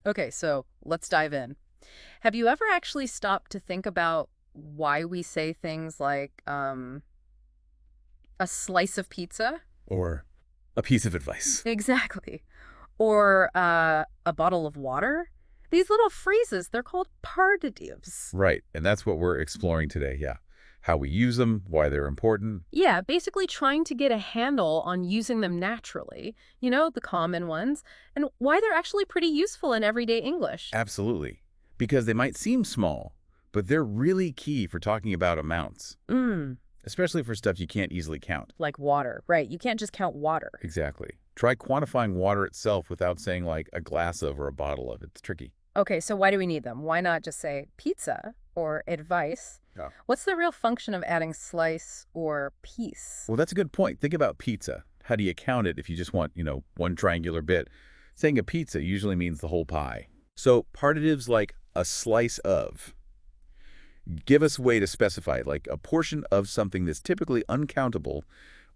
Okay, so let's dive in. Have you ever actually stopped to think about why we say things like, a slice of pizza? Or a piece of advice. Exactly. Or a bottle of water? These little phrases, they're called partitives. Right, and that's what we're exploring today, yeah. How we use them, why they're important. Yeah, basically trying to get a handle on using them naturally, the common ones, and why they're actually pretty useful in everyday English. Absolutely. Because they might seem small, but they're really key for talking about amounts, Mm, especially for stuff you can't easily count. like water, right? You can't just count water. Exactly. Try quantifying water itself without saying like a glass of or a bottle of. It's tricky. Okay, so why do we need them? Why not just say pizza or advice? Yeah. What's the real function of adding slice or piece? Well, that's a good point. Think about pizza. How do you count it if you just want, one triangular bit? Saying a pizza usually means the whole pie. So partitives like a slice of give us a way to specify it, like a portion of something that's typically uncountable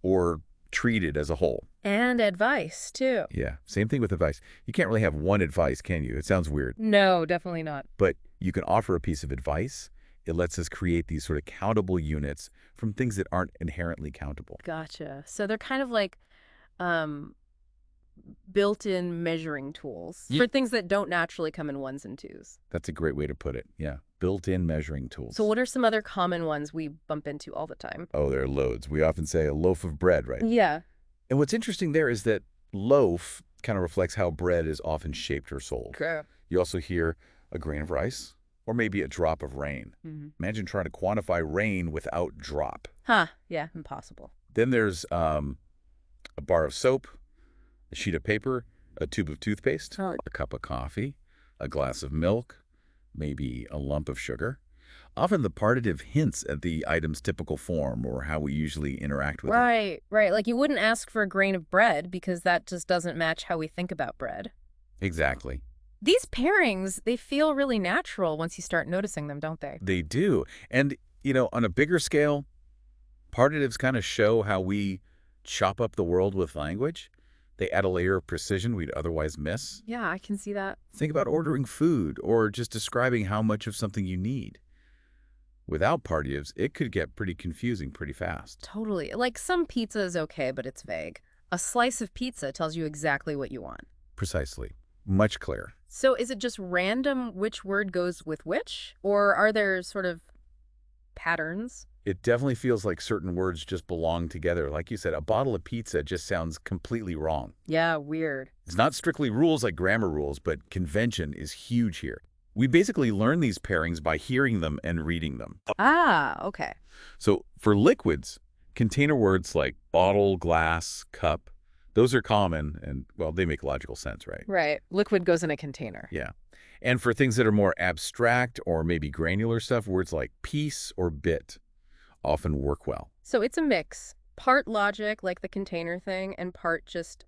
or treated as a whole. And advice, too. Yeah, same thing with advice. You can't really have one advice, can you? It sounds weird. No, definitely not. But you can offer a piece of advice. It lets us create these sort of countable units from things that aren't inherently countable. Gotcha. So they're kind of like um, built-in measuring tools Ye- for things that don't naturally come in ones and twos. That's a great way to put it. Yeah, built-in measuring tools. So what are some other common ones we bump into all the time? Oh, there are loads. We often say a loaf of bread, right? Yeah. And what's interesting there is that loaf kind of reflects how bread is often shaped or sold. Okay. You also hear a grain of rice or maybe a drop of rain. Imagine trying to quantify rain without drop. Huh. Yeah, impossible. Then there's a bar of soap, a sheet of paper, a tube of toothpaste, Oh. a cup of coffee, a glass of milk, maybe a lump of sugar. Often the partitive hints at the item's typical form or how we usually interact with it. Right, right. Like you wouldn't ask for a grain of bread because that just doesn't match how we think about bread. Exactly. These pairings, they feel really natural once you start noticing them, don't they? They do. And, on a bigger scale, partitives kind of show how we chop up the world with language. They add a layer of precision we'd otherwise miss. Yeah, I can see that. Think about ordering food or just describing how much of something you need. Without partitives, it could get pretty confusing pretty fast. Totally. Like some pizza is okay, but it's vague. A slice of pizza tells you exactly what you want. Precisely. Much clearer. So is it just random which word goes with which? Or are there sort of patterns? It definitely feels like certain words just belong together. Like you said, a bottle of pizza just sounds completely wrong. Yeah, weird. It's not strictly rules like grammar rules, but convention is huge here. We basically learn these pairings by hearing them and reading them. Ah, okay. So for liquids, container words like bottle, glass, cup, those are common and, well, they make logical sense, right? Right. Liquid goes in a container. Yeah. And for things that are more abstract or maybe granular stuff, words like piece or bit often work well. So it's a mix. Part logic, like the container thing, and part just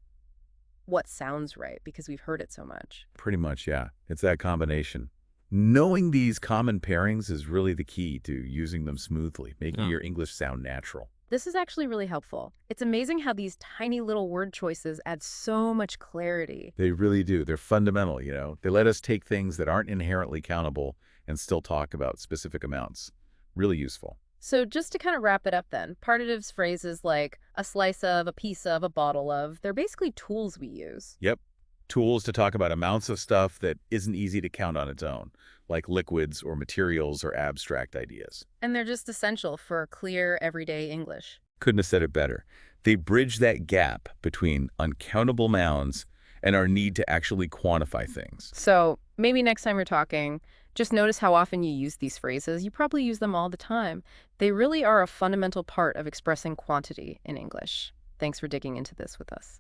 what sounds right because we've heard it so much. Pretty much, yeah. It's that combination. Knowing these common pairings is really the key to using them smoothly, making your English sound natural. This is actually really helpful. It's amazing how these tiny little word choices add so much clarity. They really do. They're fundamental, They let us take things that aren't inherently countable and still talk about specific amounts. Really useful. So just to kind of wrap it up then, partitives phrases like a slice of, a piece of, a bottle of, they're basically tools we use. Yep. Tools to talk about amounts of stuff that isn't easy to count on its own, like liquids or materials or abstract ideas. And they're just essential for clear, everyday English. Couldn't have said it better. They bridge that gap between uncountable nouns and our need to actually quantify things. So maybe next time you're talking, just notice how often you use these phrases. You probably use them all the time. They really are a fundamental part of expressing quantity in English. Thanks for digging into this with us.